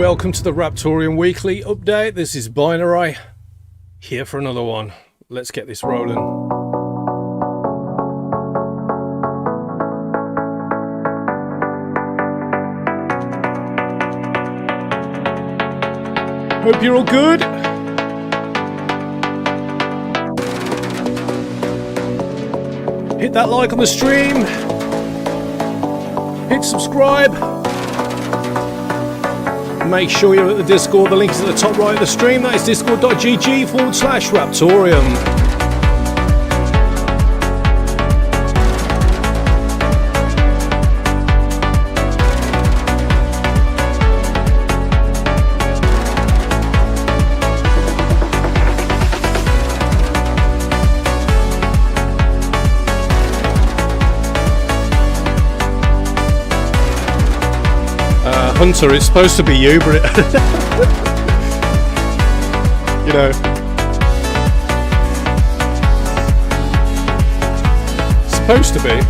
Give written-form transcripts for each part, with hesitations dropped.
welcome to the Raptoreum weekly update. This is Binarai, here for another one. Let's get this rolling. Hope you're all good. Hit that like on the stream. Hit subscribe. Make sure you're at the Discord. The link is at the top right of the stream. That is discord.gg/Raptoreum. Hunter, it's supposed to be you, but it you know, it's supposed to be.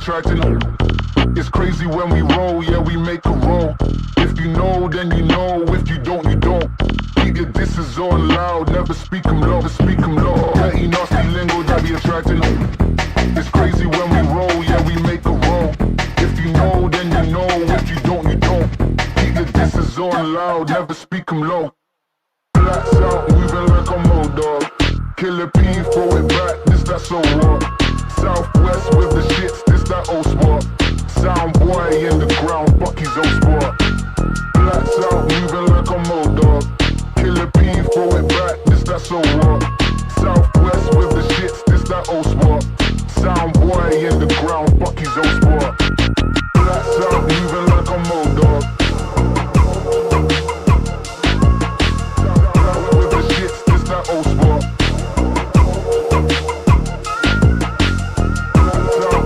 tried to know. It's crazy when we roll, yeah, we make a roll. If you know, then you know. If you don't, you don't. Nigga, this is all loud. Never speak 'em low, speak 'em low. Dirty, nasty lingo that you tried to know. It's crazy when we roll, yeah, we make a roll. If you know, then you know. If you don't, you don't. Nigga, this is all loud. Never speak 'em low. Blacks out, moving like a mold dog. Killer P, throw it back, this that so what? Southwest with the shits, this that old spot. Sound boy in the ground, fuck his old spot. Blacks out, moving like a mold dog. Killer P, throw it back, this that so what? Southwest with the shits, this that old spot. Sound boy in the ground, fuck his old spot. Blacks out, moving like a mold dog. With the shits, this that old spot.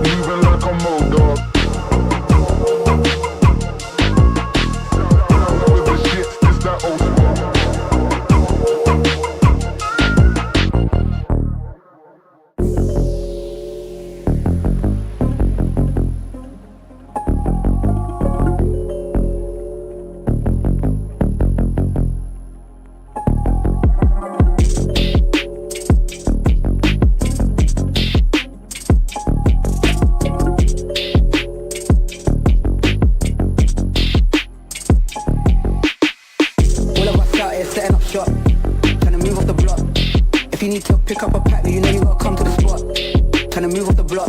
Moving like a mold dog. With the shits, this that old spot. Pick up a pack, you know you gotta come to the spot. Tryna move off the block,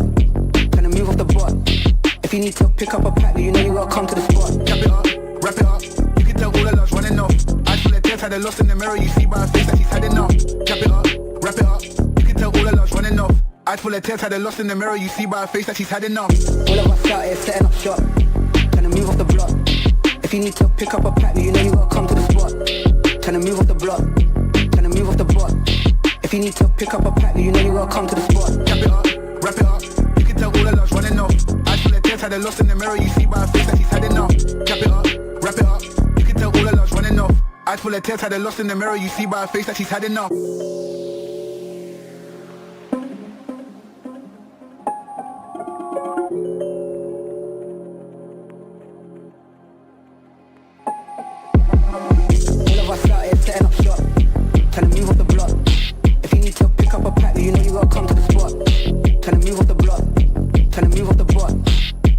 tryna move off the block. If you need to pick up a pack, you know you gotta come to the spot. Cap it up, wrap it up. You can tell all the love's running off. Eyes full of tears, had a lost in the mirror. You see by her face that she's had enough. Cap it up, wrap it up. You can tell all the love's running off. Eyes full of tears, had a lost in the mirror. You see by her face that she's had enough. All of us out here setting up shop, tryna move off the block. If you need to pick up a pack, you know you gotta come to the spot. Tryna move off the block, tryna move off the block. If you need to pick up a pack, you know you gotta come to the spot. Cap it up, wrap it up. You can tell all the love's running off. Eyes full of tears, had a lost in the mirror. You see by her face that she's had enough. Cap it up, wrap it up. You can tell all the love's running off. Eyes full of tears, had a lost in the mirror. You see by her face that she's had enough. All of us out here setting up shop, tryna move off the block. If you need to pick up a pack, you know you gotta come to the spot. Tryna move off the block, tryna move off the block.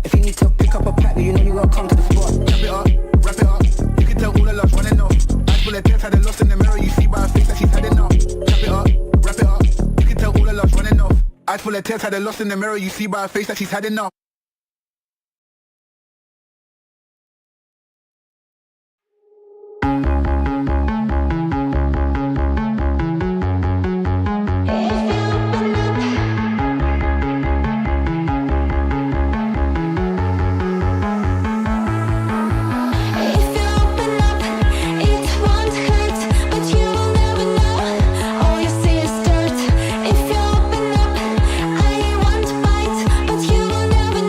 If you need to pick up a pack, you know you gotta come to the spot. Cap it up, wrap it up. You can tell all the love's running off. Eyes full of tears, had a lost in the mirror. You see by her face that she's had enough. Cap it up, wrap it up. You can tell all the love's running off. Eyes full of tears, had a lost in the mirror. You see by her face that she's had enough. If you open up, I want fights, but you will never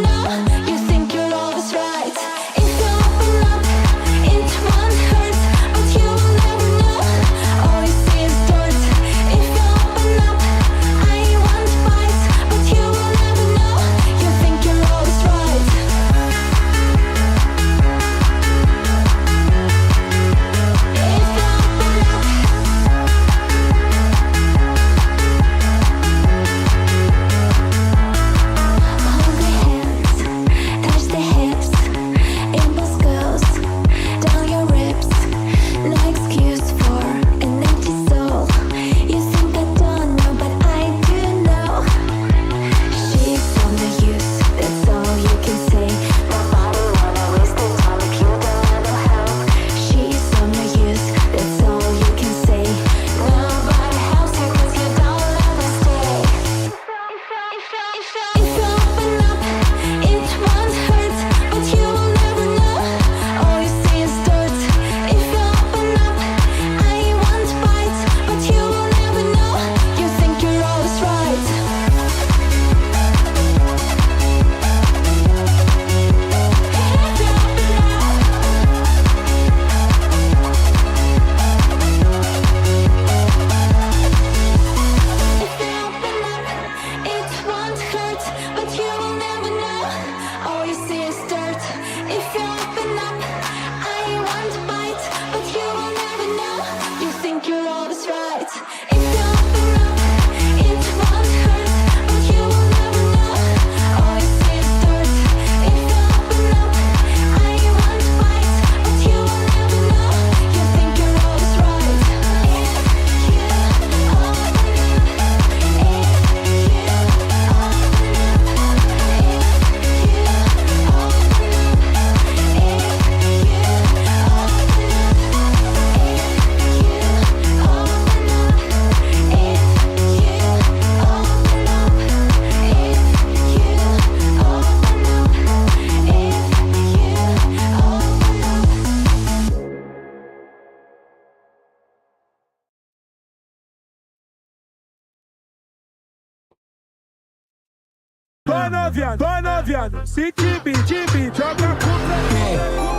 Banavian, see chibi, drop that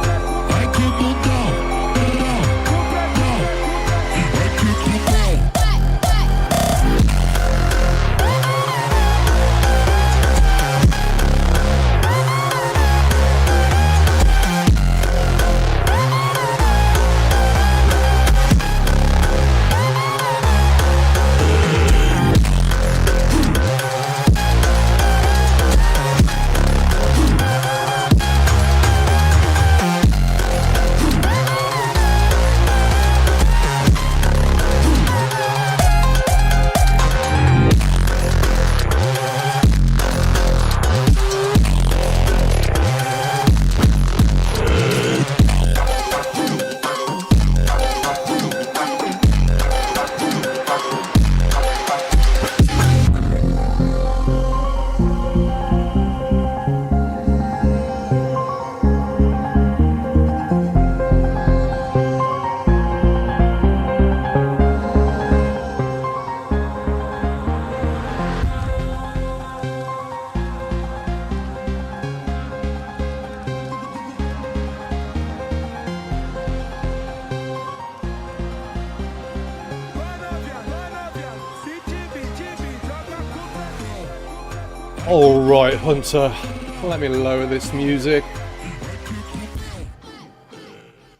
All right, Hunter, let me lower this music.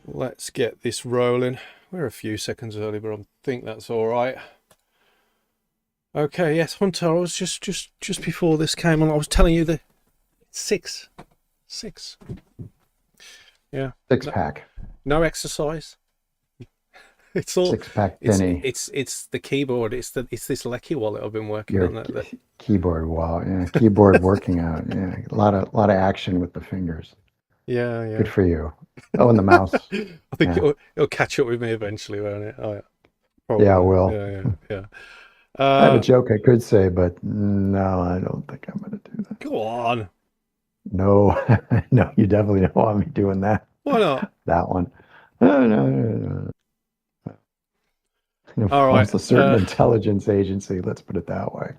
Let's get this rolling. We're a few seconds early, but I think that's all right. Okay, yes, Hunter, I was just before this came on, I was telling you the six. Yeah. Six pack. No exercise. It's all Six pack penny. It's the keyboard. It's this Lecky wallet I've been working Your on. Keyboard wall. Yeah, keyboard working out. Yeah, a lot of action with the fingers. Yeah. Good for you. Oh, and the mouse. I think it'll catch up with me eventually, won't it? Oh, yeah. Probably. Yeah, it will. Yeah. I have a joke I could say, but no, I don't think I'm going to do that. Go on. No, no, you definitely don't want me doing that. Why not? That one. No. All right. It's a certain intelligence agency. Let's put it that way.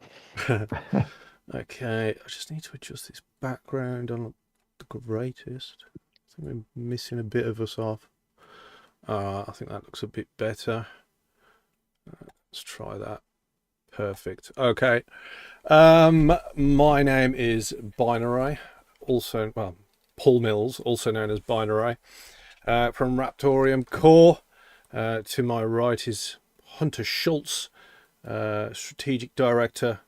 Okay, I just need to adjust this background on the greatest. I think we're missing a bit of us off. I think that looks a bit better. Let's try that. Perfect. Okay. My name is Binarai, Paul Mills, also known as Binarai, from Raptoreum Core. To my right is Hunter Schultz, strategic director,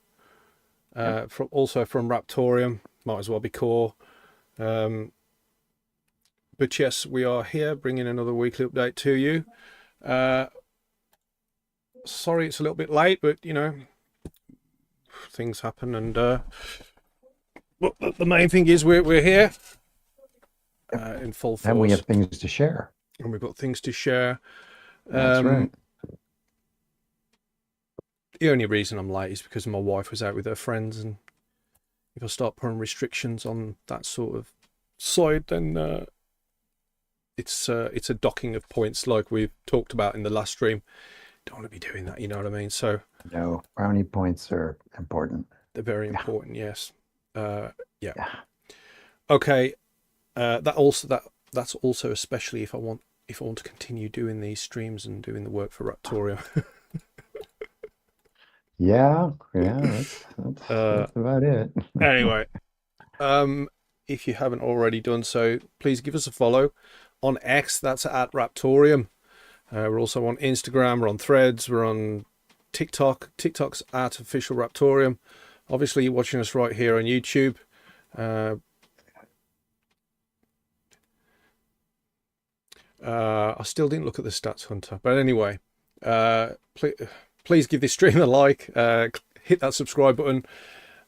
also from Raptoreum, might as well be Core. But yes, we are here bringing another weekly update to you. Sorry it's a little bit late, but you know, things happen, and but the main thing is we're here in full force. And we have things to share. And we've got things to share. That's right. The only reason I'm late is because my wife was out with her friends, and if I start putting restrictions on that sort of side, then it's a docking of points like we've talked about in the last stream. Don't want to be doing that, you know what I mean? So no, brownie points are important. They're very important, yes. Yeah. Okay. That's also especially if I want to continue doing these streams and doing the work for Raptoreum. Yeah, that's about it. Anyway, if you haven't already done so, please give us a follow on X. That's at Raptoreum. We're also on Instagram. We're on Threads. We're on TikTok. TikTok's at Official Raptoreum. Obviously, you're watching us right here on YouTube. I still didn't look at the stats, Hunter. But anyway, please give this stream a like. Hit that subscribe button.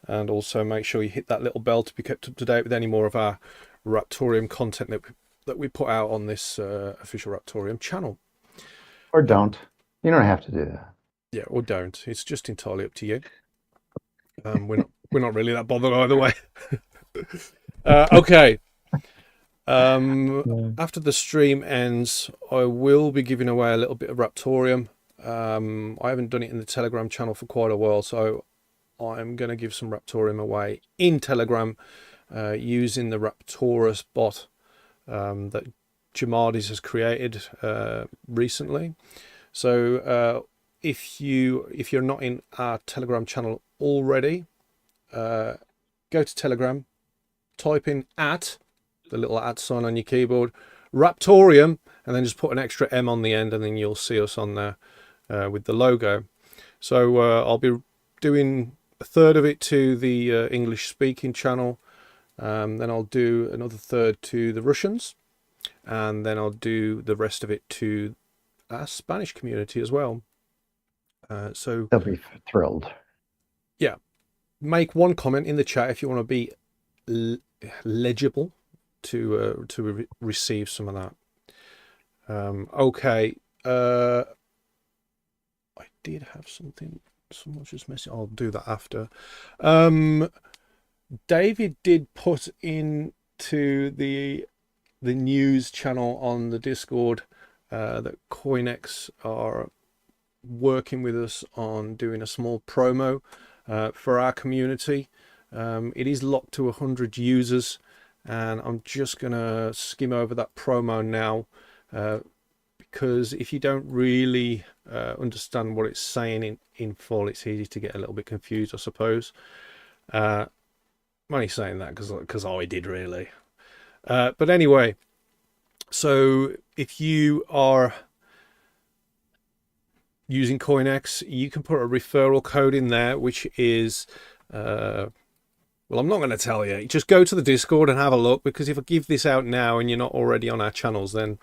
And also make sure you hit that little bell to be kept up to date with any more of our Raptoreum content that we put out on this Official Raptoreum channel. Or don't. You don't have to do that. Yeah, or don't. It's just entirely up to you. We're not really that bothered either way. Okay. After the stream ends, I will be giving away a little bit of Raptoreum. I haven't done it in the Telegram channel for quite a while, so I'm going to give some Raptoreum away in Telegram using the Raptorus bot that Jamardis has created recently. So if you're not in our Telegram channel already, go to Telegram, type in @ the little @ sign on your keyboard, Raptoreum, and then just put an extra M on the end, and then you'll see us on there with the logo. So I'll be doing a third of it to the English speaking channel, then I'll do another third to the Russians, and then I'll do the rest of it to our Spanish community as well. So They'll be thrilled. Yeah, make one comment in the chat if you want to be legible to receive some of that. Okay. I did have something. Someone's just messaging. I'll do that after. David did put into the news channel on the Discord that CoinEx are working with us on doing a small promo for our community. It is locked to 100 users, and I'm just gonna skim over that promo now, because if you don't really understand what it's saying in full, it's easy to get a little bit confused, I suppose. I'm only saying that because I did, really. But anyway, so if you are using CoinEx, you can put a referral code in there, which is well, I'm not going to tell you. Just go to the Discord and have a look, because if I give this out now and you're not already on our channels, then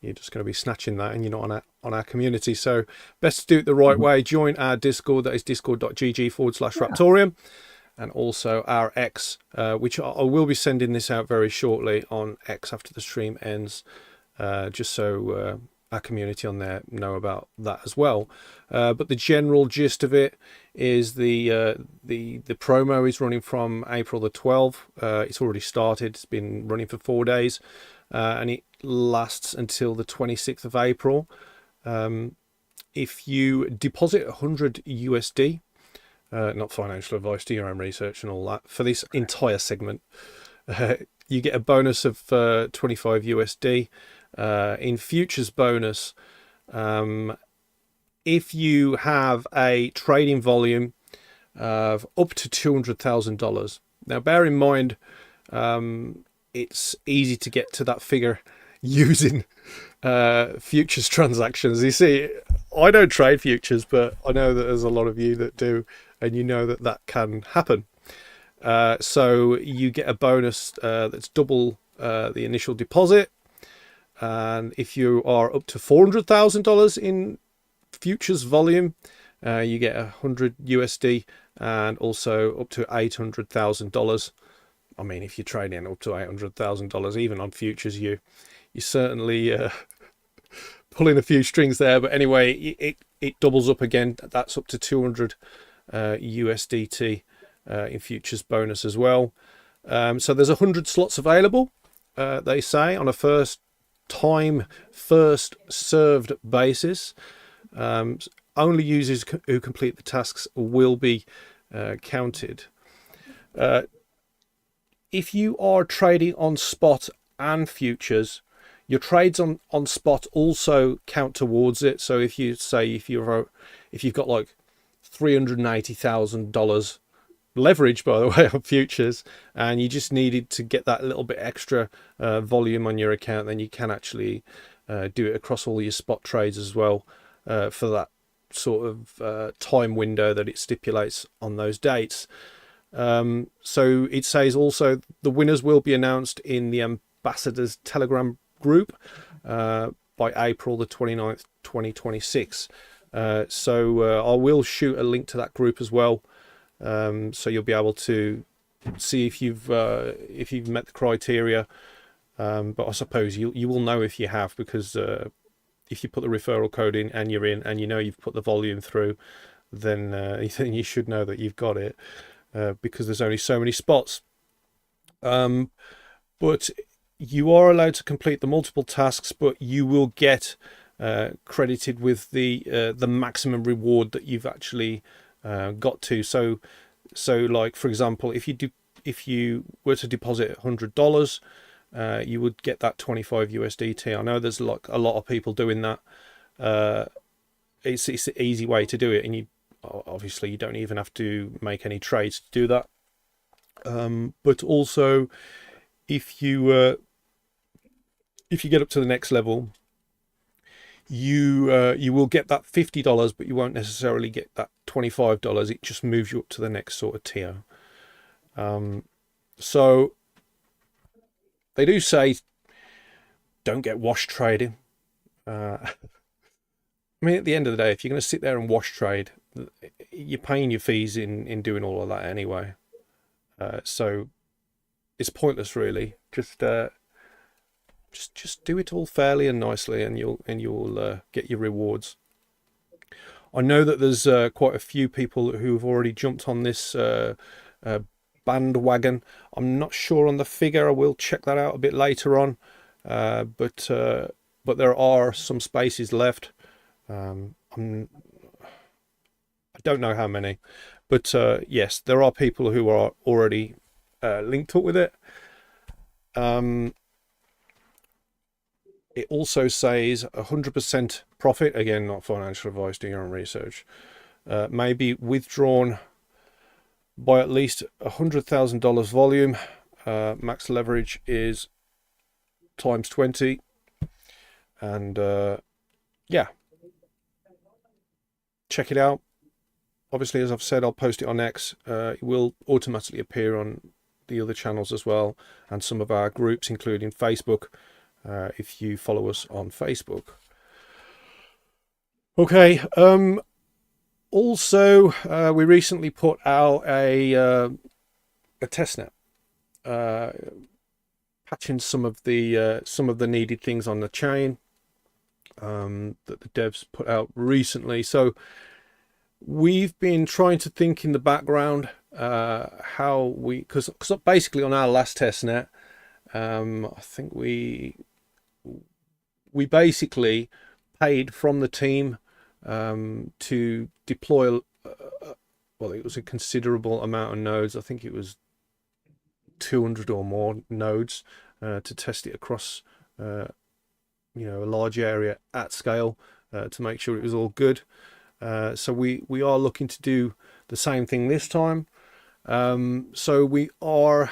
you're just going to be snatching that and you're not on our community. So best to do it the right way. Join our Discord. That is discord.gg/Raptoreum. And also our X, which I will be sending this out very shortly on X after the stream ends, just so our community on there know about that as well. But the general gist of it is the promo is running from April the 12th. It's already started. It's been running for 4 days, and it lasts until the 26th of April. If you deposit 100 USD, not financial advice, do your own research and all that, for this entire segment, you get a bonus of 25 USD. In futures bonus, if you have a trading volume of up to $200,000. Now, bear in mind, it's easy to get to that figure using futures transactions. You see, I don't trade futures, but I know that there's a lot of you that do, and you know that that can happen. So you get a bonus that's double the initial deposit. And if you are up to $400,000 in futures volume, you get 100 USD, and also up to $800,000. I mean, if you're trading up to $800,000, even on futures, you certainly pulling a few strings there. But anyway, it doubles up again. That's up to 200 USDT in futures bonus as well. So there's 100 slots available, they say, on a first served basis. Only users who complete the tasks will be counted. If you are trading on spot and futures, your trades on spot also count towards it. So if you say if you've got like $380,000 leverage, by the way, on futures, and you just needed to get that little bit extra volume on your account, then you can actually do it across all your spot trades as well, for that sort of time window that it stipulates on those dates. So it says also the winners will be announced in the Ambassadors Telegram group by April the 29th, 2026. So I will shoot a link to that group as well. So you'll be able to see if you've met the criteria, but I suppose you will know if you have, because if you put the referral code in and you're in and you know you've put the volume through, then you should know that you've got it, because there's only so many spots. But you are allowed to complete the multiple tasks, but you will get credited with the maximum reward that you've actually got to. So So, like for example, if you were to deposit $100, you would get that 25 USDT. I know there's like a lot of people doing that. It's an easy way to do it, and you obviously you don't even have to make any trades to do that. But also, if you get up to the next level, you will get that $50, but you won't necessarily get that $25. It just moves you up to the next sort of tier. So they do say don't get wash trading. I mean, at the end of the day, if you're going to sit there and wash trade, you're paying your fees in doing all of that anyway. So it's pointless, really. Just do it all fairly and nicely, and you'll get your rewards. I know that there's quite a few people who've already jumped on this bandwagon. I'm not sure on the figure. I will check that out a bit later on. But there are some spaces left. I don't know how many, but yes, there are people who are already linked up with it. It also says 100% profit. Again, not financial advice, do your own research. May be withdrawn by at least $100,000 volume. Max leverage is times 20. And yeah, check it out. Obviously, as I've said, I'll post it on X. It will automatically appear on the other channels as well, and some of our groups, including Facebook, if you follow us on Facebook. Okay. Also, we recently put out a testnet, patching some of the needed things on the chain that the devs put out recently. So we've been trying to think in the background how we, because basically on our last testnet, I think we basically paid from the team to deploy well, it was a considerable amount of nodes. I think it was 200 or more nodes to test it across a large area at scale to make sure it was all good. So we are looking to do the same thing this time. So we are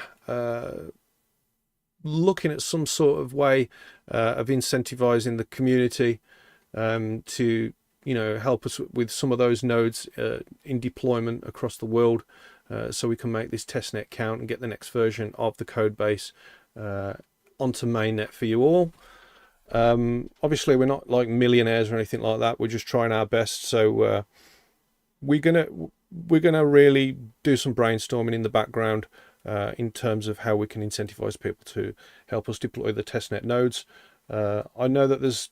looking at some sort of way of incentivizing the community to help us with some of those nodes in deployment across the world, so we can make this testnet count and get the next version of the code base onto mainnet for you all. Obviously we're not like millionaires or anything like that. We're just trying our best. So we're gonna really do some brainstorming in the background in terms of how we can incentivize people to help us deploy the testnet nodes. I know that there's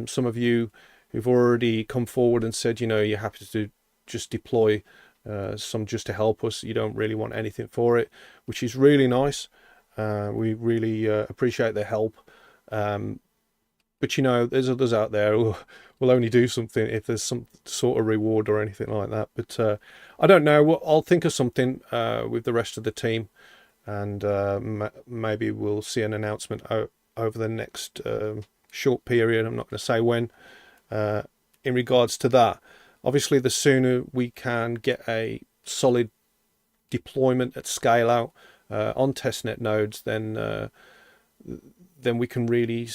some of you who've already come forward and said, you're happy to just deploy some just to help us. You don't really want anything for it, which is really nice. We really appreciate their help. But there's others out there who will only do something if there's some sort of reward or anything like that. But I don't know. I'll think of something with the rest of the team, and maybe we'll see an announcement over the next short period. I'm not going to say when. In regards to that, obviously, the sooner we can get a solid deployment at scale out on testnet nodes, then we can really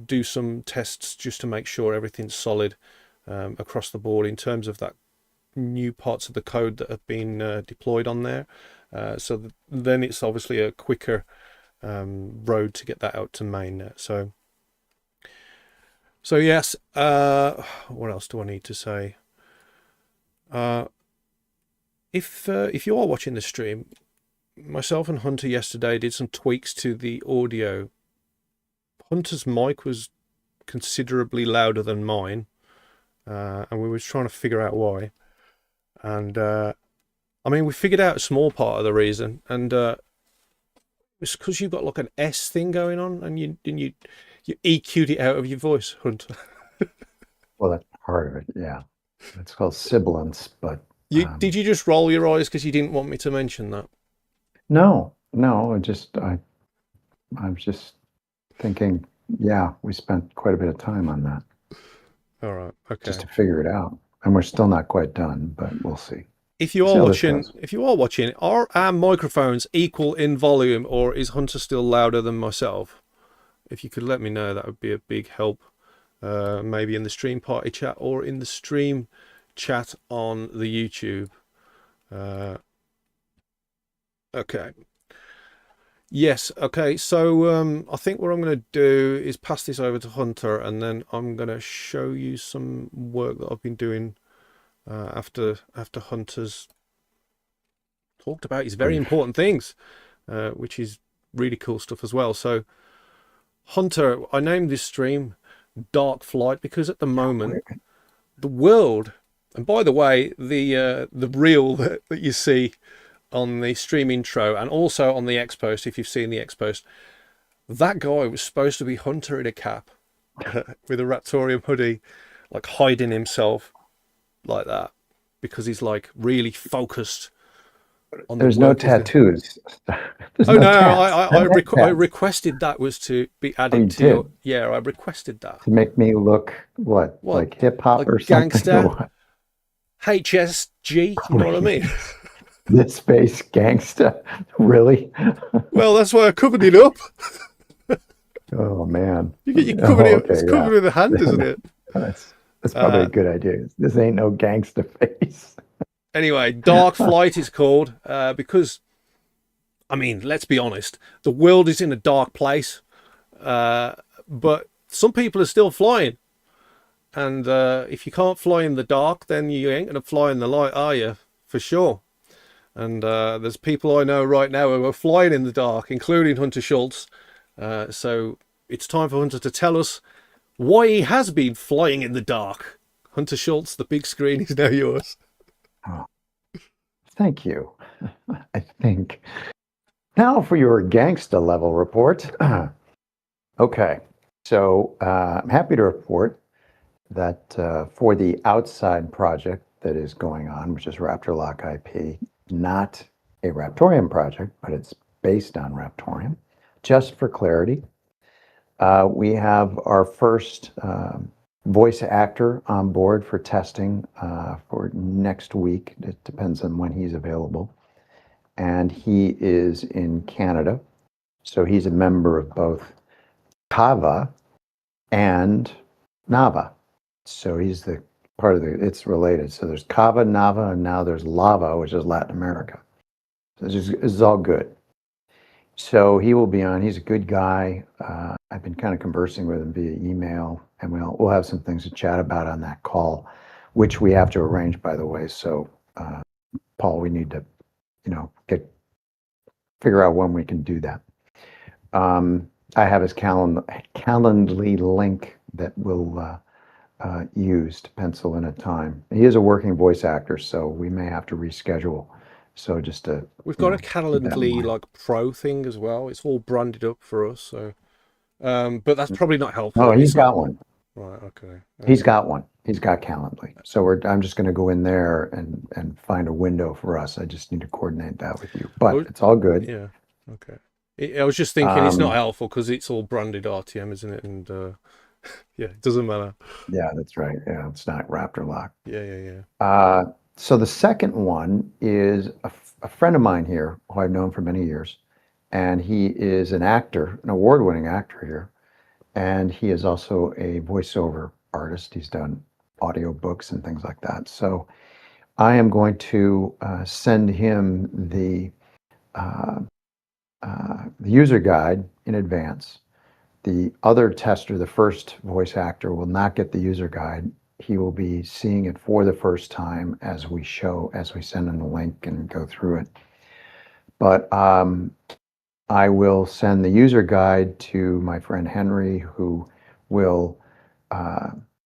do some tests just to make sure everything's solid across the board in terms of that new parts of the code that have been deployed on there. So then it's obviously a quicker road to get that out to mainnet. So yes, what else do I need to say? If you are watching the stream, myself and Hunter yesterday did some tweaks to the audio. Hunter's mic was considerably louder than mine, and we were trying to figure out why. And we figured out a small part of the reason, and it's because you've got like an S thing going on, and you EQ'd it out of your voice, Hunter. Well, that's part of it, yeah. It's called sibilance, but Did you just roll your eyes because you didn't want me to mention that? No, I'm just thinking, yeah, we spent quite a bit of time on that All right. Okay. just to figure it out. And we're still not quite done, but we'll see. If you See are how this watching, goes. are our microphones equal in volume, or is Hunter still louder than myself? If you could let me know, that would be a big help. Maybe in the stream party chat or in the stream chat on the YouTube. Okay. Yes. Okay. So I think what I'm going to do is pass this over to Hunter, and then I'm going to show you some work that I've been doing after Hunter's talked about his very important things, which is really cool stuff as well. So Hunter, I named this stream Dark Flight because at the moment the world, and by the way, the reel that you see on the stream intro and also on the X post, if you've seen the X post, that guy was supposed to be Hunter in a cap with a Raptoreum hoodie, like hiding himself like that because he's like really focused on There's the no work. tattoos. There's Oh no, tats. I requested that was to be added to your, yeah, I requested that. To make me look what? Like hip hop like or something? gangster? Or what? HSG, you know what I mean? This space gangsta, really? Well, that's why I covered it up. Oh man, You covered it. okay, It's covered with a hand, isn't it? That's probably a good idea. This ain't no gangsta face. Anyway, Dark Flight is called because, I mean, let's be honest, the world is in a dark place, but some people are still flying. And if you can't fly in the dark, then you ain't going to fly in the light, are you? For sure. And there's people I know right now who are flying in the dark, including Hunter Schultz. So it's time for Hunter to tell us why he has been flying in the dark. Hunter Schultz, the big screen is now yours. Oh, thank you. I think. Now for your gangsta level report. Okay, so I'm happy to report that for the outside project that is going on, which is Raptor Lock IP, not a Raptorium project, but it's based on Raptorium. Just for clarity, we have our first voice actor on board for testing for next week. It depends on when he's available. And he is in Canada. So he's a member of both Kava and Nava. So he's the part of it's related. So there's Kava, Nava, and now there's Lava, which is Latin America. So this is all good. So he will be on. He's a good guy. I've been kind of conversing with him via email, and we'll have some things to chat about on that call, which we have to arrange, by the way. So, Paul, we need to, figure out when we can do that. I have his Calendly link that we'll use to pencil in a time. He is a working voice actor, so we may have to reschedule. So just to we've got a Calendly like pro thing as well. It's all branded up for us, so but that's probably not helpful. Oh, he's got one. Right, okay. He's got one. He's got Calendly. So I'm just going to go in there and find a window for us. I just need to coordinate that with you. But it's all good. Yeah. Okay. I was just thinking it's not helpful because it's all branded RTM, isn't it? And yeah, it doesn't matter. Yeah, that's right. Yeah, it's not Raptor Lock. Yeah. So the second one is a friend of mine here who I've known for many years, and he is an actor, an award-winning actor here, and he is also a voiceover artist. He's done audiobooks and things like that. So I am going to send him the user guide in advance. The other tester, the first voice actor, will not get the user guide. He will be seeing it for the first time as we send him the link and go through it. But I will send the user guide to my friend Henry, who will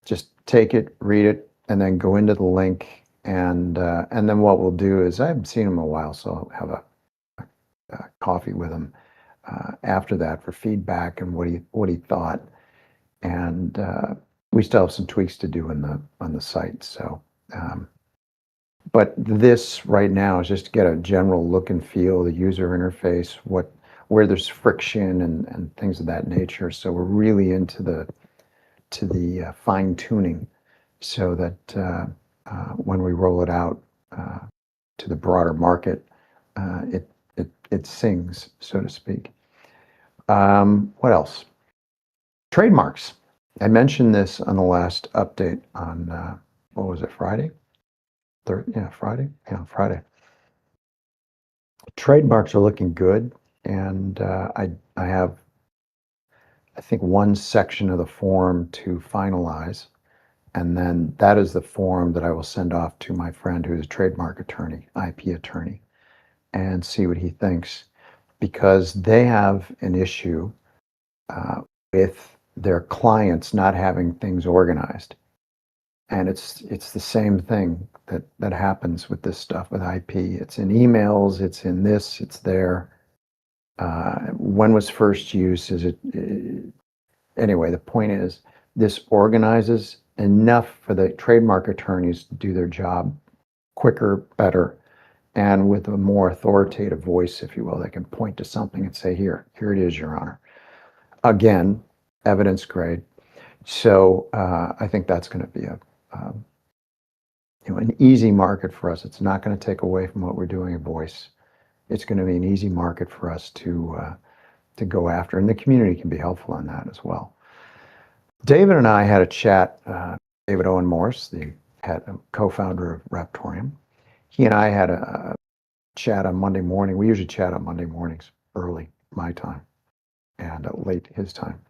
just take it, read it, and then go into the link. And then what we'll do is, I haven't seen him in a while, so I'll have a coffee with him after that for feedback and what he thought. And we still have some tweaks to do on the site. So But this right now is just to get a general look and feel, the user interface, where there's friction and things of that nature. So we're really into the fine tuning, so that when we roll it out to the broader market, it sings, so to speak. What else? Trademarks. I mentioned this on the last update on what was it, Friday? Friday. Yeah, Friday. Trademarks are looking good, and I have, I think, one section of the form to finalize, and then that is the form that I will send off to my friend who's a trademark attorney, IP attorney, and see what he thinks, because they have an issue with their clients not having things organized. And it's the same thing that happens with this stuff with IP. It's in emails, it's in this, it's there. When was first used? Anyway, the point is, this organizes enough for the trademark attorneys to do their job quicker, better, and with a more authoritative voice, if you will. They can point to something and say, here it is, Your Honor. Again, evidence grade. So I think that's going to be an easy market for us. It's not going to take away from what we're doing in voice. It's going to be an easy market for us to go after, and the community can be helpful on that as well. David and I had a chat. David Owen Morse, the co-founder of Raptoreum, he and I had a chat on Monday morning. We usually chat on Monday mornings, early my time and late his time.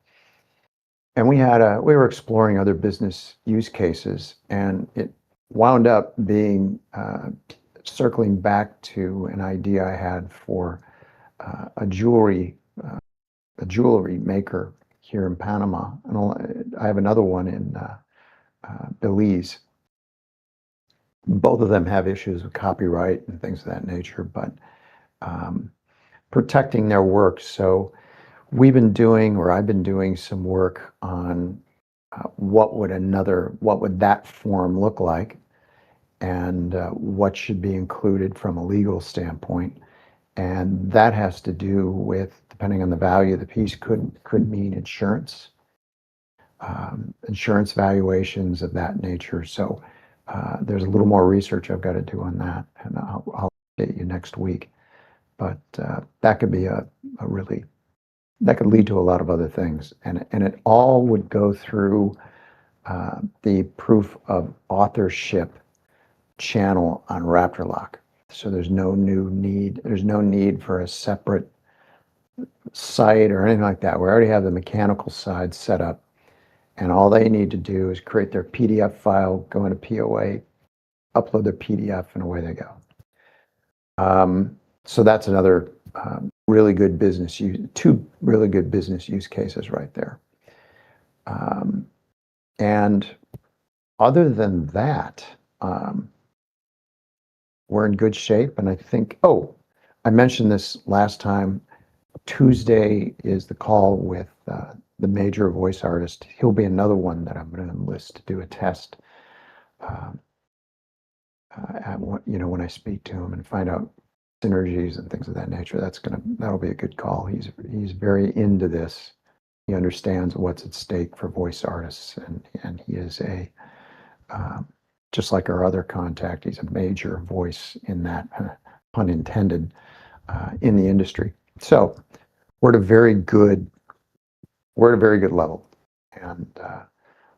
And we were exploring other business use cases, and it wound up being circling back to an idea I had for a jewelry maker here in Panama, and I have another one in Belize. Both of them have issues with copyright and things of that nature, but protecting their work. So I've been doing some work on what would that form look like, and what should be included from a legal standpoint. And that has to do with, depending on the value of the piece, could mean insurance valuations of that nature. So there's a little more research I've got to do on that, and I'll update you next week. But that could be that could lead to a lot of other things, and it all would go through the proof of authorship channel on RaptorLock. So there's no need for a separate site or anything like that. We already have the mechanical side set up, and all they need to do is create their PDF file, go into POA, upload their PDF, and away they go. So that's another really good business use, two really good business use cases right there. And other than that, we're in good shape. And I think, I mentioned this last time, Tuesday is the call with the major voice artist. He'll be another one that I'm going to enlist to do a test when I speak to him and find out synergies and things of that nature. That'll be a good call. He's very into this. He understands what's at stake for voice artists, and he is just like our other contact, he's a major voice in that, pun intended, in the industry. So we're at a very good level, and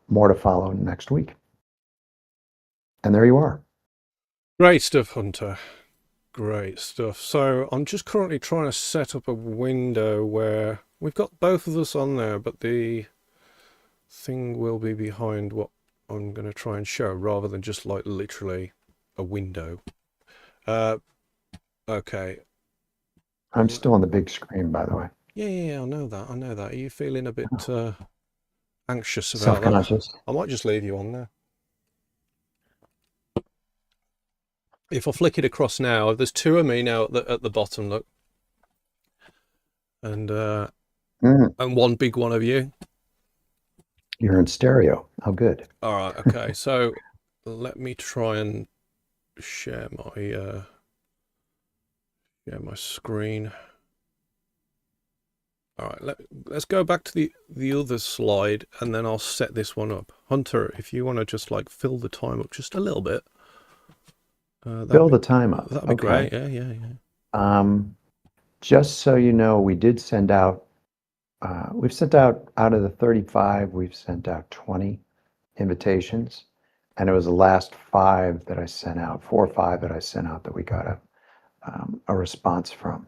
more to follow next week. And there you are. Great stuff, Hunter. Great stuff. So I'm just currently trying to set up a window where we've got both of us on there, but the thing will be behind what I'm going to try and show, rather than just like literally a window. Okay. I'm still on the big screen, by the way. Yeah, I know that. Are you feeling a bit anxious about Self-conscious? that? I might just leave you on there. If I flick it across now, there's two of me now at the bottom, look. And one big one of you. You're in stereo. How good. All right, okay. So let me try and share my screen. All right, let's go back to the other slide, and then I'll set this one up. Hunter, if you want to just like fill the time up just a little bit. Fill the time up. That'd be Okay. great. Yeah. Just so you know, we did send out, we've sent out of the 35, we've sent out 20 invitations. And it was the last 5 that I sent out, 4 or 5 that I sent out that we got a response from.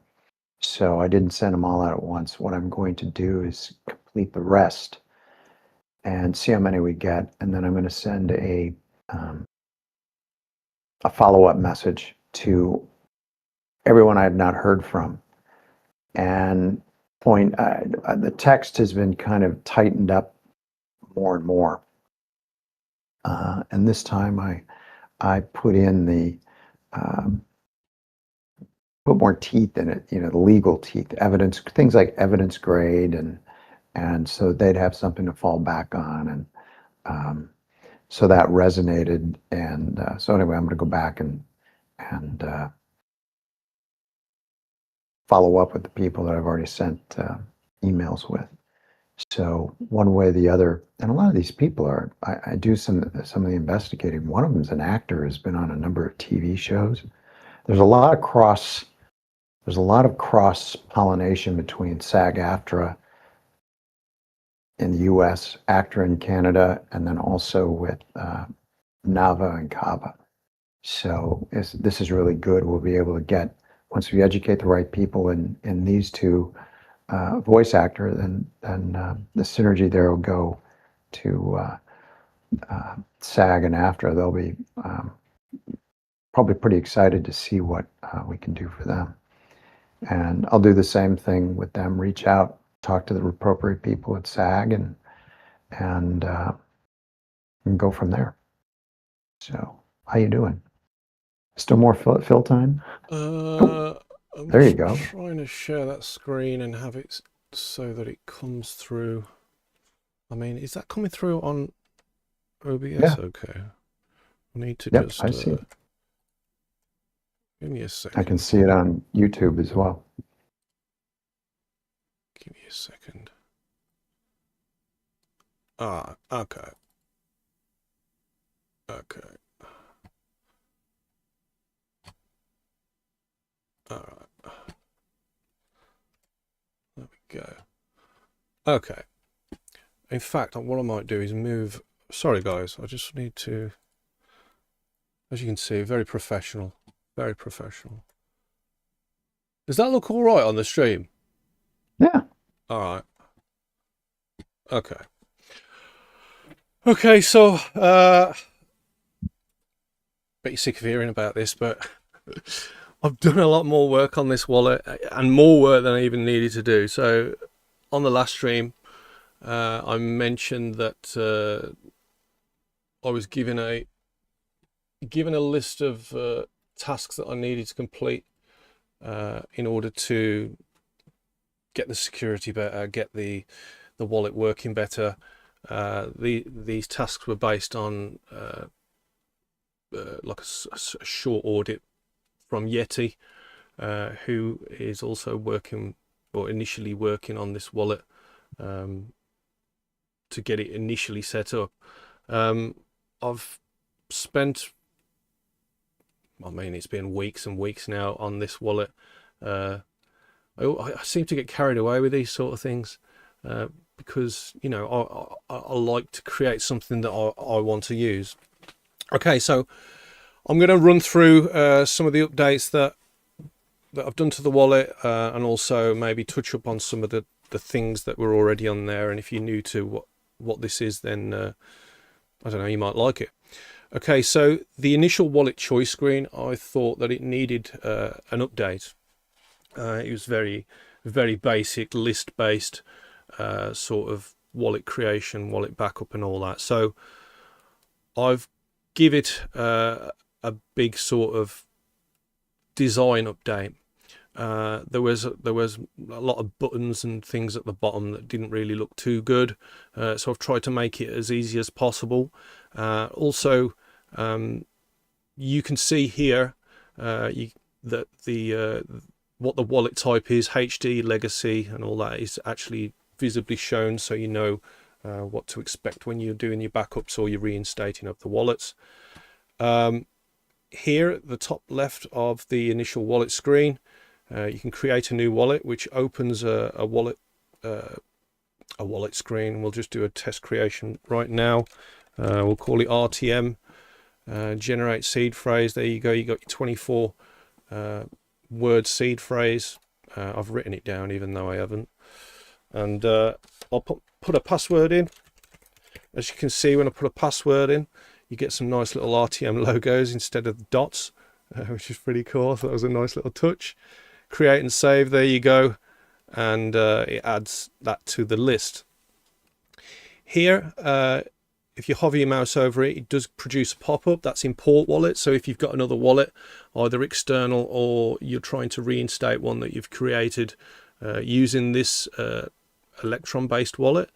So I didn't send them all out at once. What I'm going to do is complete the rest and see how many we get. And then I'm going to send a follow-up message to everyone I have not heard from. And the text has been kind of tightened up more and more. And this time I put in put more teeth in it, the legal teeth, evidence, things like evidence grade, and so they'd have something to fall back on, and so that resonated. And so anyway, I'm going to go back and follow up with the people that I've already sent emails with. So one way or the other, and a lot of these people are, I do some of the investigating. One of them's an actor, has been on a number of TV shows. There's a lot of cross-pollination between SAG-AFTRA in the US, ACTRA in Canada, and then also with NAVA and CAVA. So this is really good. We'll be able to get, once we educate the right people in these two, voice actor, then the synergy there will go to SAG and AFTRA. They'll be probably pretty excited to see what we can do for them. And I'll do the same thing with them, reach out, talk to the appropriate people at SAG, and go from there. So how you doing? Still more fill time? There you go. I'm trying to share that screen and have it so that it comes through. I mean, is that coming through on OBS? Yeah. Okay. I need to just. I see it. Give me a second. I can see it on YouTube as well. Give me a second. Ah, okay. Okay. All right. There we go. Okay. In fact, what I might do is move. Sorry, guys. I just need to. As you can see, very professional. Very professional. Does that look all right on the stream? Yeah. All right. Okay. Okay, so bit sick of hearing about this, but I've done a lot more work on this wallet, and more work than I even needed to do. So on the last stream, I mentioned that I was given a list of tasks that I needed to complete in order to get the security better, get the wallet working better. These tasks were based on like a short audit from Yeti, who is also working, or initially working, on this wallet to get it initially set up. I've spent, I mean, it's been weeks and weeks now on this wallet. I seem to get carried away with these sort of things because, you know, I like to create something that I want to use. Okay, so I'm going to run through some of the updates that I've done to the wallet, and also maybe touch up on some of the things that were already on there. And if you're new to what this is, then I don't know, you might like it. Okay, so the initial wallet choice screen, I thought that it needed an update. It was very, very basic, list-based sort of wallet creation, wallet backup and all that. So I've give it a big sort of design update. There was a lot of buttons and things at the bottom that didn't really look too good, so I've tried to make it as easy as possible. Also, you can see here that what the wallet type is, HD, legacy, and all that is actually visibly shown, so you know what to expect when you're doing your backups or you're reinstating of the wallets. Here at the top left of the initial wallet screen, you can create a new wallet, which opens a wallet screen. We'll just do a test creation right now. We'll call it RTM. Generate seed phrase. There you go. You got your 24 word seed phrase. I've written it down even though I haven't. And I'll put a password in. As you can see, when I put a password in, you get some nice little RTM logos instead of dots, which is pretty cool. I thought it was a nice little touch. Create and save. There you go. And it adds that to the list. Here, if you hover your mouse over it, it does produce a pop-up. That's import wallet. So if you've got another wallet, either external or you're trying to reinstate one that you've created using this Electron-based wallet,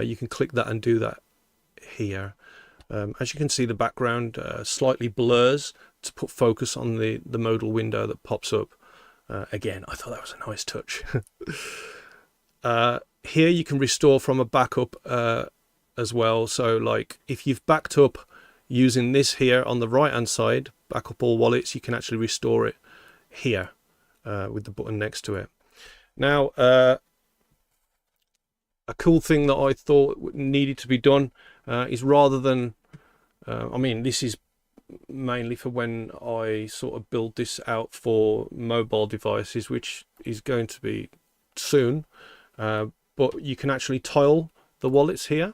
you can click that and do that here. As you can see, the background slightly blurs to put focus on the modal window that pops up. Again, I thought that was a nice touch. Here you can restore from a backup as well. So like if you've backed up using this here on the right hand side, backup all wallets, you can actually restore it here with the button next to it. Now, a cool thing that I thought needed to be done is rather than, I mean, this is mainly for when I sort of build this out for mobile devices, which is going to be soon, but you can actually tile the wallets here.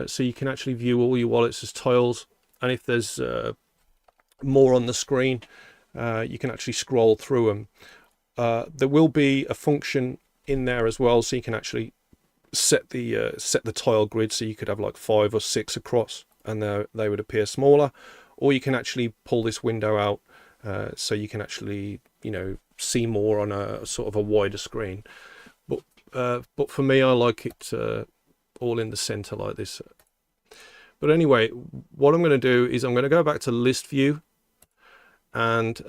So you can actually view all your wallets as tiles, and if there's more on the screen, you can actually scroll through them. There will be a function in there as well, so you can actually set the tile grid, so you could have like 5 or 6 across, and they would appear smaller. Or you can actually pull this window out, so you can actually, you know, see more on a sort of a wider screen. But for me, I like it all in the center like this. But anyway, what I'm going to do is I'm going to go back to list view, and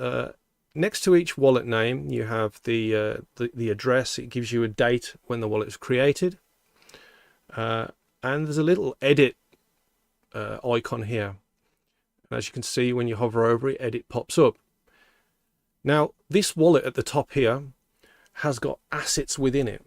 next to each wallet name you have the address. It gives you a date when the wallet was created, and there's a little edit icon here. And as you can see, when you hover over it, edit pops up. Now this wallet at the top here has got assets within it,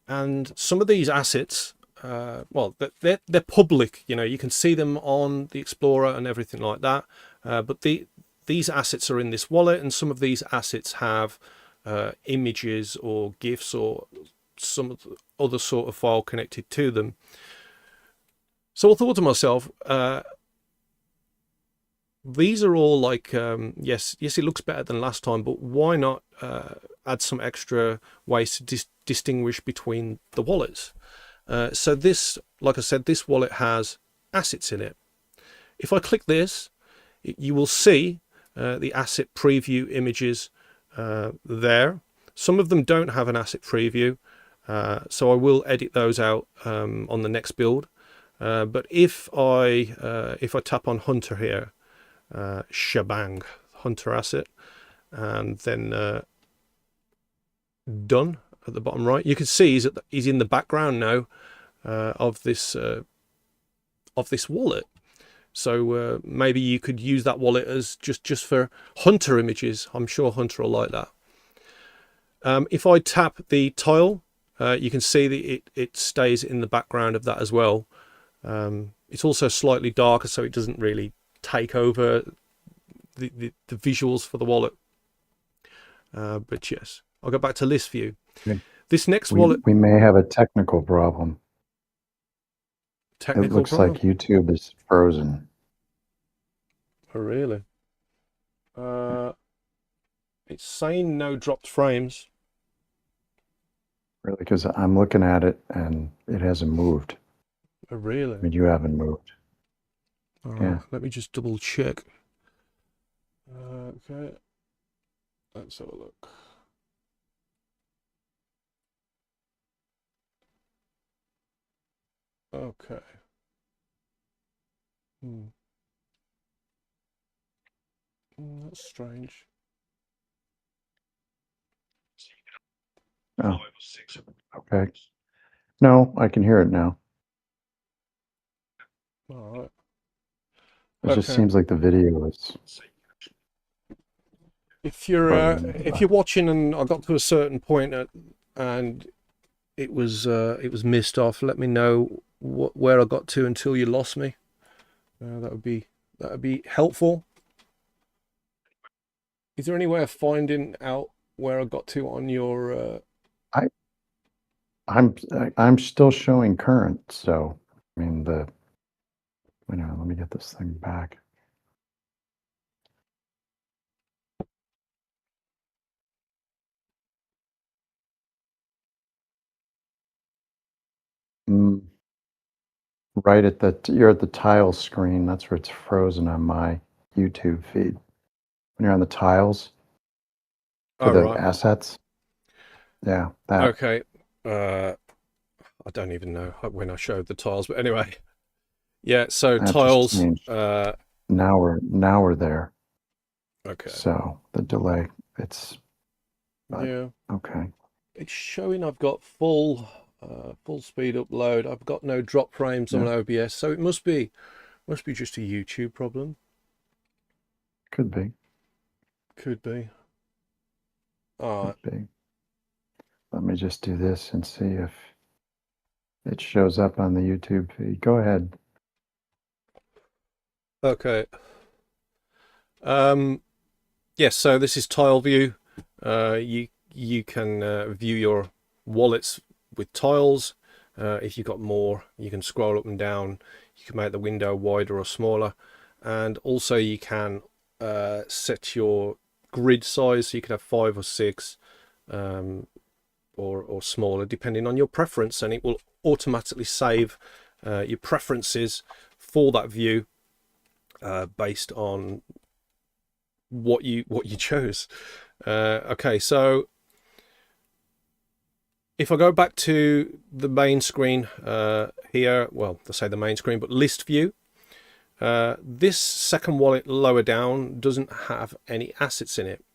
and some of these assets, well, they're public, you know, you can see them on the Explorer and everything like that, but these assets are in this wallet, and some of these assets have images or GIFs or some other sort of file connected to them. So I thought to myself, these are all like, yes, it looks better than last time, but why not add some extra ways to distinguish between the wallets? So this, like I said, this wallet has assets in it. If I click this, you will see the asset preview images there. Some of them don't have an asset preview, so I will edit those out on the next build. But if I tap on Hunter here, shebang, Hunter asset, and then done at the bottom right, you can see he's in the background now of this wallet. So maybe you could use that wallet as just for Hunter images. I'm sure Hunter will like that. If I tap the tile, you can see that it stays in the background of that as well. It's also slightly darker, so it doesn't really take over the visuals for the wallet. But yes, I'll go back to list view. Okay. This next wallet, we may have a technical problem. It looks problem. like YouTube is frozen. Oh really? It's saying no dropped frames. Really, because I'm looking at it and it hasn't moved. Oh really? I mean, you haven't moved. Yeah. Let me just double check. Okay, let's have a look. Okay. That's strange. Oh, okay. No, I can hear it now. All right. It just Okay. seems like the video is If you're bugging. if you're watching and I got to a certain point and it was missed off, let me know where I got to until you lost me. That would be helpful. Is there any way of finding out where I got to on your? I I'm still showing current, so I mean let me get this thing back. Mm, right at you're at the tile screen. That's where it's frozen on my YouTube feed. When you're on the tiles for Oh, the right. assets. Yeah, that. Okay. I don't even know when I showed the tiles, but anyway. Yeah. So That just tiles. changed. Now we're there. Okay. So the delay, Yeah. okay. It's showing I've got full speed upload. I've got no drop frames on Yeah. OBS, so it must be just a YouTube problem. Could be. Could be. All right. Could be. Let me just do this and see if it shows up on the YouTube feed. Go ahead. Okay. Yes. So this is tile view. You can view your wallets with tiles. If you've got more, you can scroll up and down. You can make the window wider or smaller, and also you can set your grid size. So you can have 5 or 6, or smaller, depending on your preference, and it will automatically save your preferences for that view based on what you chose. Okay, so if I go back to the main screen here, well, let's say the main screen, but list view, this second wallet lower down doesn't have any assets in it.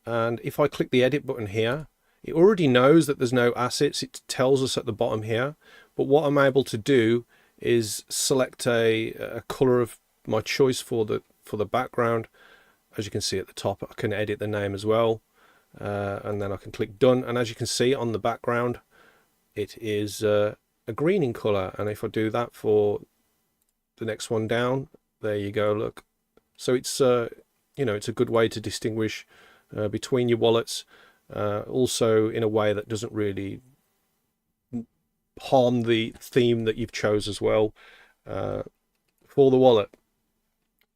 And if I click the edit button here, it already knows that there's no assets. It tells us at the bottom here. But what I'm able to do is select a color of my choice for the background. As you can see at the top, I can edit the name as well. And then I can click done. And as you can see on the background, it is a green in color. And if I do that for the next one down, there you go, look. So it's it's a good way to distinguish between your wallets, also in a way that doesn't really harm the theme that you've chose as well for the wallet.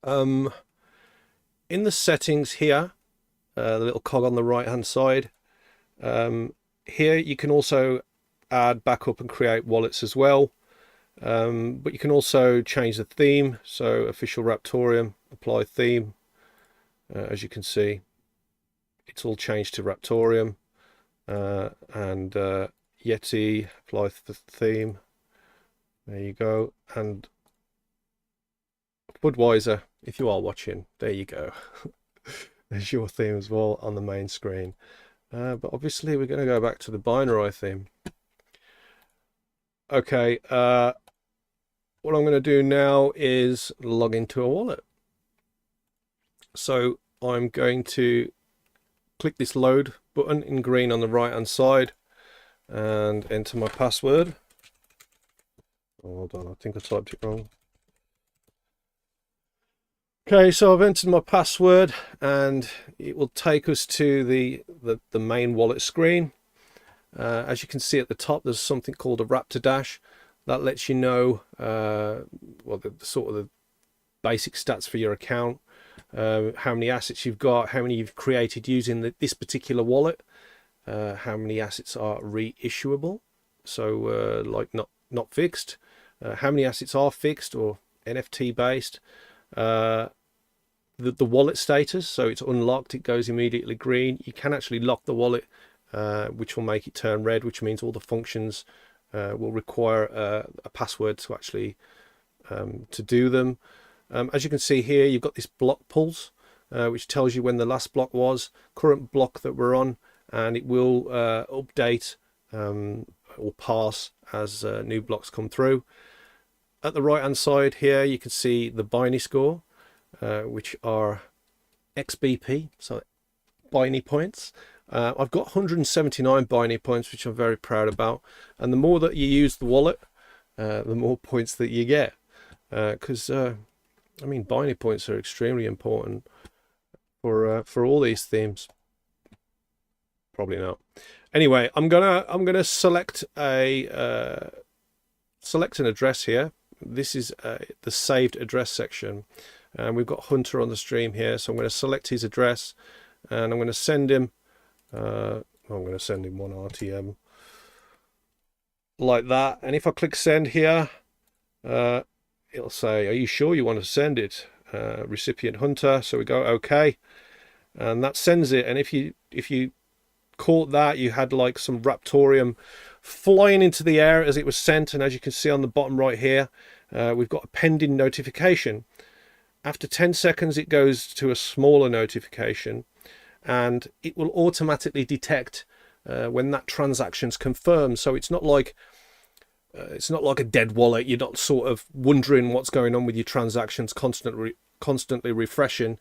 In the settings here, the little cog on the right hand side, here you can also add backup and create wallets as well, but you can also change the theme. So official Raptoreum, apply theme. As you can see, it's all changed to Raptoreum, and Yeti, apply the theme. There you go. And Budweiser, if you are watching, there you go. There's your theme as well on the main screen. But obviously we're going to go back to the Binarai theme. Okay, what I'm going to do now is log into a wallet. So I'm going to click this load button in green on the right hand side and enter my password. Hold on, I think I typed it wrong. Okay, so I've entered my password and it will take us to the main wallet screen. As you can see at the top, there's something called a Raptor Dash that lets you know well, the sort of the basic stats for your account, how many assets you've got, how many you've created using this particular wallet, how many assets are reissuable, so like not fixed, how many assets are fixed or NFT based, the wallet status, so it's unlocked, it goes immediately green. You can actually lock the wallet, which will make it turn red, which means all the functions will require a password to actually to do them. As you can see here, you've got this block pulse. which tells you when the last block was, current block that we're on, and it will update or pass as new blocks come through. At the right hand side here you can see the binary score, which are XBP, so binary points. I've got 179 binary points, which I'm very proud about, and the more that you use the wallet, the more points that you get, because I mean, binary points are extremely important for all these themes. Probably not. Anyway, I'm gonna select an address here. This is the saved address section, and we've got Hunter on the stream here, so I'm going to select his address, and I'm going to send him one RTM like that. And if I click send here, it'll say, are you sure you want to send it? Recipient Hunter. So we go okay, and that sends it. And if you caught that, you had like some Raptoreum flying into the air as it was sent, and as you can see on the bottom right here, we've got a pending notification. After 10 seconds it goes to a smaller notification, and it will automatically detect when that transaction's confirmed. So it's not like a dead wallet. You're not sort of wondering what's going on with your transactions, constantly refreshing.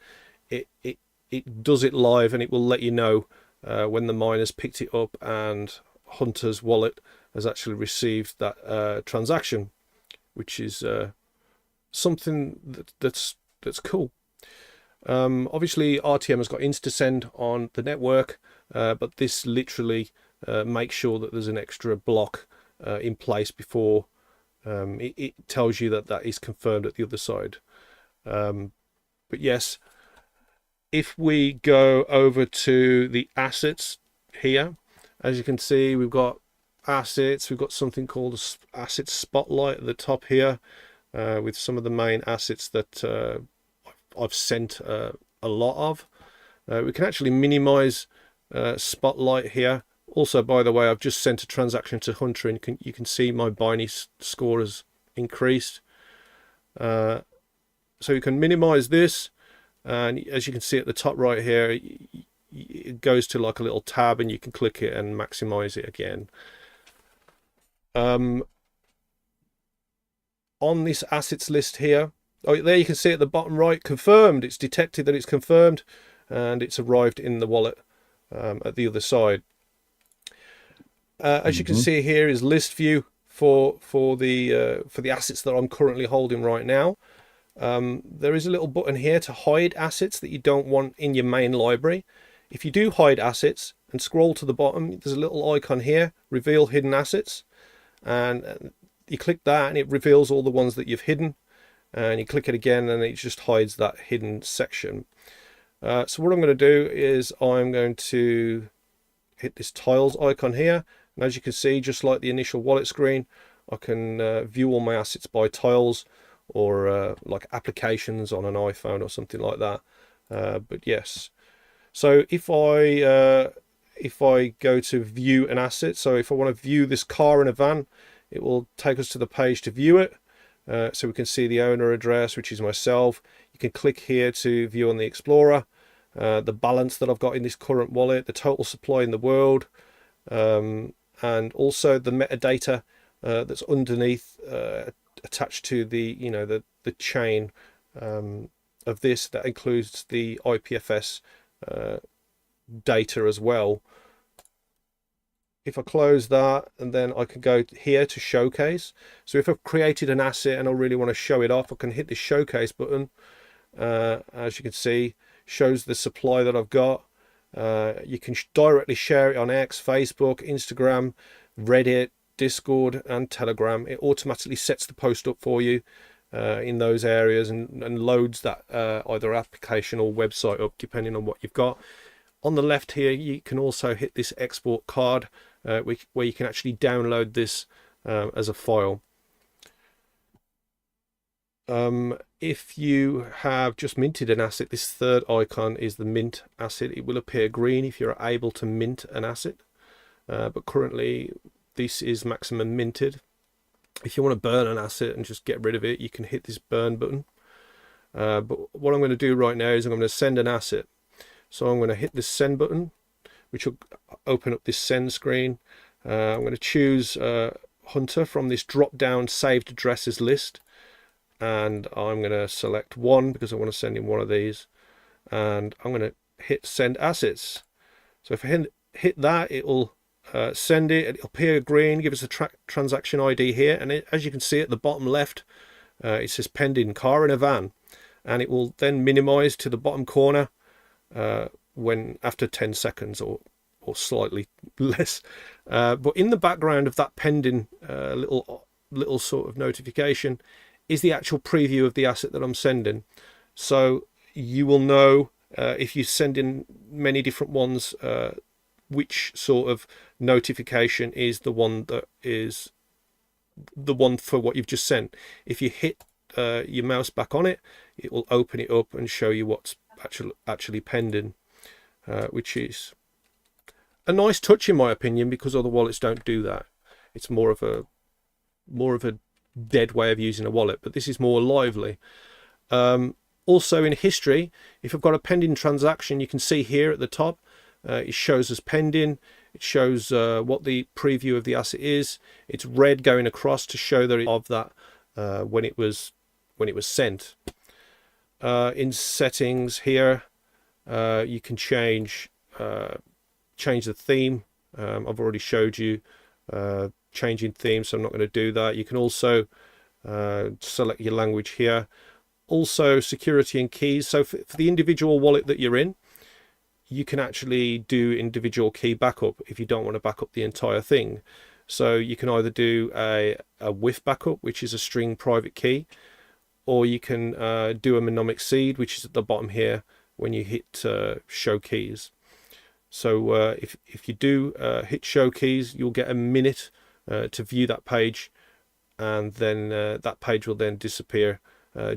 It does it live, and it will let you know when the miner's picked it up and Hunter's wallet has actually received that transaction, which is something that's cool. Obviously RTM has got InstaSend on the network, but this literally makes sure that there's an extra block in place before it tells you that is confirmed at the other side. But yes, if we go over to the assets here, as you can see, we've got assets. We've got something called a asset spotlight at the top here, with some of the main assets that I've sent a lot of. We can actually minimize spotlight here. Also, by the way, I've just sent a transaction to Hunter, and you can see my binary score has increased. So you can minimize this, and as you can see at the top right here, it goes to like a little tab, and you can click it and maximize it again. On this assets list here, oh, there you can see at the bottom right, confirmed. It's detected that it's confirmed, and it's arrived in the wallet at the other side. As you can see here is list view for the assets that I'm currently holding right now. There is a little button here to hide assets that you don't want in your main library. If you do hide assets and scroll to the bottom, there's a little icon here, reveal hidden assets, and you click that and it reveals all the ones that you've hidden, and you click it again and it just hides that hidden section. So what I'm going to do is I'm going to hit this tiles icon here, and as you can see, just like the initial wallet screen, I can view all my assets by tiles, or like applications on an iPhone or something like that. But yes, so if I go to view an asset, so if I want to view this car in a van, it will take us to the page to view it. So we can see the owner address, which is myself. You can click here to view on the Explorer, the balance that I've got in this current wallet, the total supply in the world, and also the metadata that's underneath, attached to the the chain of this, that includes the IPFS data as well. If I close that, and then I can go here to showcase. So if I've created an asset and I really want to show it off, I can hit the showcase button. As you can see, shows the supply that I've got. You can directly share it on X, Facebook, Instagram, Reddit, Discord and Telegram. It automatically sets the post up for you in those areas, and loads that either application or website up depending on what you've got. On the left here you can also hit this export card, where you can actually download this as a file. If you have just minted an asset, this third icon is the mint asset. It will appear green if you're able to mint an asset, but currently this is maximum minted. If you want to burn an asset and just get rid of it, you can hit this burn button. But what I'm going to do right now is I'm going to send an asset. So I'm going to hit this send button, which will open up this send screen. I'm going to choose Hunter from this drop down saved addresses list, and I'm going to select one because I want to send him one of these, and I'm going to hit send assets. So if I hit that, it will send it. It'll appear green, give us a transaction ID here, and as you can see at the bottom left, it says pending car in a van, and it will then minimize to the bottom corner when after 10 seconds or slightly less. But in the background of that pending little sort of notification is the actual preview of the asset that I'm sending. So you will know if you send in many different ones, which sort of notification is the one that is the one for what you've just sent. If you hit your mouse back on it, it will open it up and show you what's actually pending, which is a nice touch in my opinion, because other wallets don't do that. It's more of a dead way of using a wallet, but this is more lively. Also in history, if I've got a pending transaction, you can see here at the top, it shows as pending. It shows what the preview of the asset is. It's red going across to show that of that when it was sent. In settings here, you can change the theme. I've already showed you changing theme, so I'm not going to do that. You can also select your language here. Also security and keys. So for the individual wallet that you're in, you can actually do individual key backup if you don't want to back up the entire thing. So you can either do a WIF backup, which is a string private key, or you can do a mnemonic seed, which is at the bottom here when you hit show keys. So if you do hit show keys, you'll get a minute to view that page, and then that page will then disappear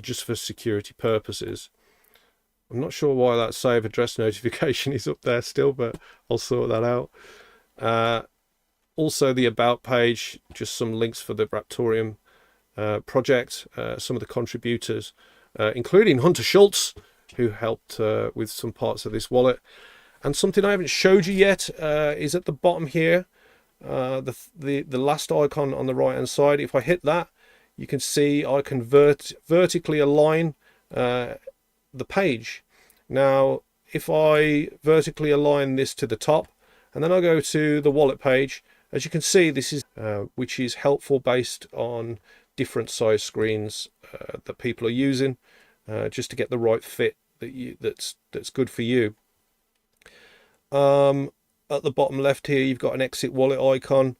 just for security purposes. I'm not sure why that save address notification is up there still, but I'll sort that out. Also the about page, just some links for the Raptoreum project, some of the contributors, including Hunter Schultz, who helped with some parts of this wallet. And something I haven't showed you yet is at the bottom here, the last icon on the right hand side. If I hit that, you can see I can vertically align the page. Now if I vertically align this to the top and then I go to the wallet page, as you can see, this is which is helpful based on different size screens that people are using, just to get the right fit that's good for you. At the bottom left here, you've got an exit wallet icon.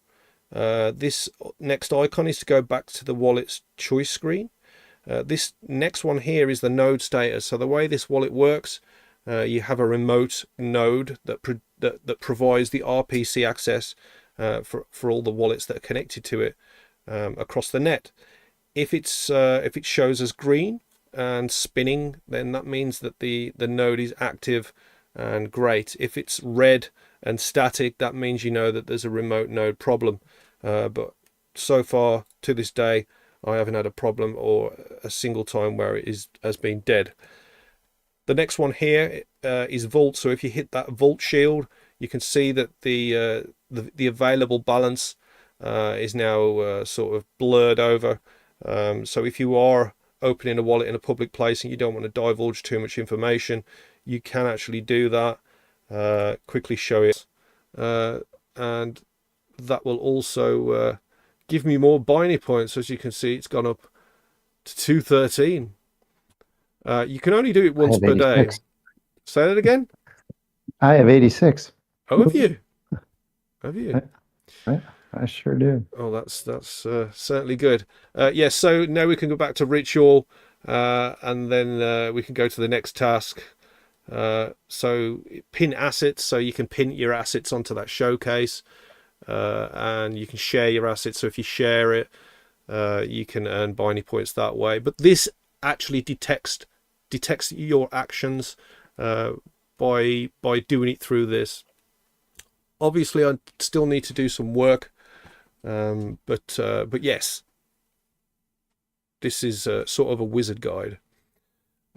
This next icon is to go back to the wallet's choice screen. This next one here is the node status. So the way this wallet works, you have a remote node that provides the RPC access for all the wallets that are connected to it across the net. If it shows as green and spinning, then that means that the node is active and great. If it's red and static, that means you know that there's a remote node problem. But so far to this day, I haven't had a problem or a single time where it has been dead. The next one here is Vault. So if you hit that Vault shield, you can see that the available balance is now sort of blurred over. So if you are opening a wallet in a public place and you don't want to divulge too much information, you can actually do that. Quickly show it, and that will also give me more binary points. As you can see, it's gone up to 213. You can only do it once per day. Say that again. I have 86. Oh, have you? Have you? I sure do. Oh, that's certainly good. Yes, so now we can go back to ritual, and then we can go to the next task. So pin assets, so you can pin your assets onto that showcase, and you can share your assets. So if you share it, you can earn binary points that way. But this actually detects your actions by doing it through this. Obviously, I still need to do some work, but yes, this is sort of a wizard guide.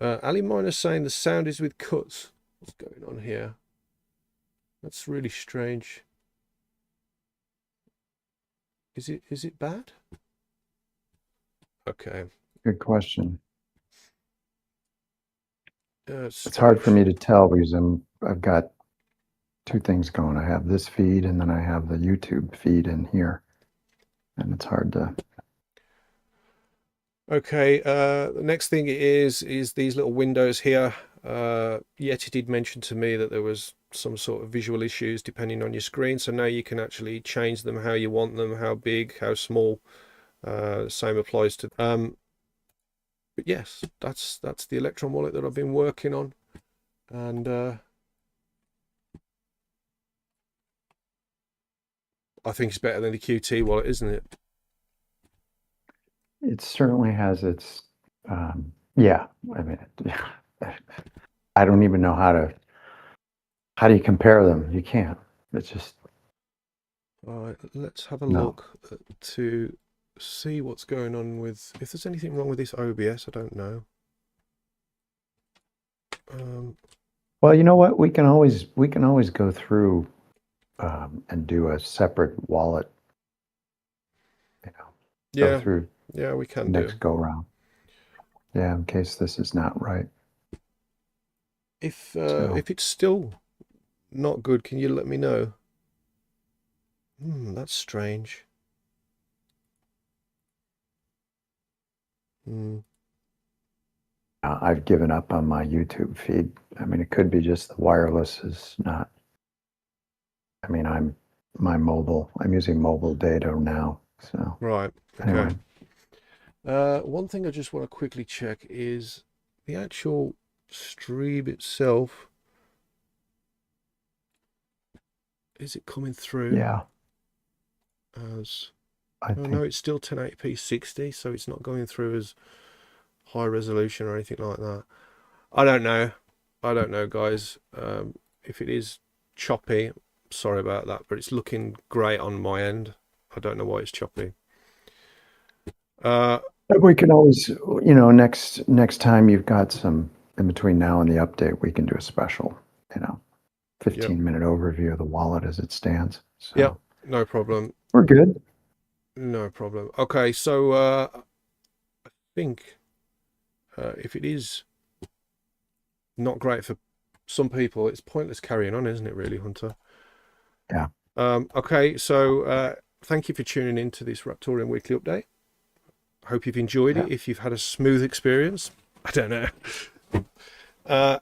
Ali Miner's saying the sound is with cuts. What's going on here? That's really strange. Is it bad? Okay. Good question. It's hard for me to tell because I've got two things going. I have this feed and then I have the YouTube feed in here, and it's hard to. Okay. The next thing is these little windows here. Yeti did mention to me that there was some sort of visual issues depending on your screen. So now you can actually change them how you want them, how big, how small. Same applies to. But yes, that's the Electron wallet that I've been working on, and I think it's better than the QT wallet, isn't it? It certainly has its. Yeah, I mean, I don't even know how do you compare them? You can't. It's just. All right, let's have a No. look to see what's going on with, if there's anything wrong with this OBS. I don't know. Well, you know what? We can always go through and do a separate wallet. You know, Yeah, go through yeah, we can do. next go round. Yeah, in case this is not right. If it's still not good, can you let me know? That's strange. I've given up on my YouTube feed. I mean, it could be just the wireless is not. I mean, I'm using mobile data now. So Right. Okay. anyway, One thing I just want to quickly check is the actual stream itself. Is it coming through? yeah, As I oh think no, it's still 1080p 60, so it's not going through as high resolution or anything like that. I don't know, guys. If it is choppy, sorry about that, but it's looking great on my end. I don't know why it's choppy. we can always, next time you've got some in between now and the update, we can do a special, 15-minute overview of the wallet as it stands. So Yep, no problem. we're good. No problem. Okay, so I think if it is not great for some people, it's pointless carrying on, isn't it, really, Hunter? Yeah. Okay, so thank you for tuning in to this Raptoreum weekly update. Hope you've enjoyed it. If you've had a smooth experience, I don't know.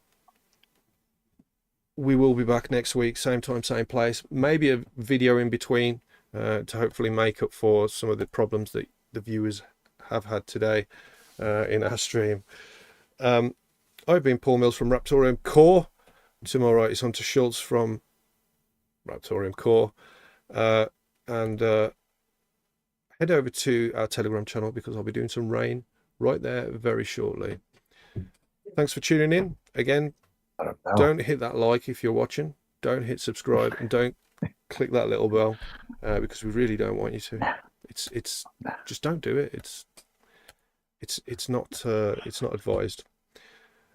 We will be back next week, same time, same place. Maybe a video in between to hopefully make up for some of the problems that the viewers have had today in our stream. I've been Paul Mills from Raptoreum Core. To my right is Hunter Schultz from Raptoreum Core. And head over to our Telegram channel because I'll be doing some rain right there very shortly. Thanks for tuning in. Again, don't hit that like if you're watching. Don't hit subscribe and don't click that little bell because we really don't want you to. It's just don't do it. It's not advised.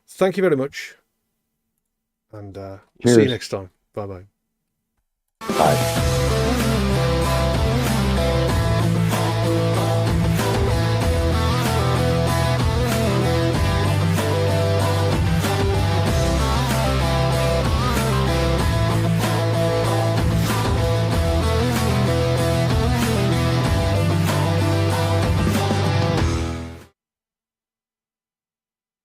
Thank you very much, and we'll see you next time. Bye-bye. Bye.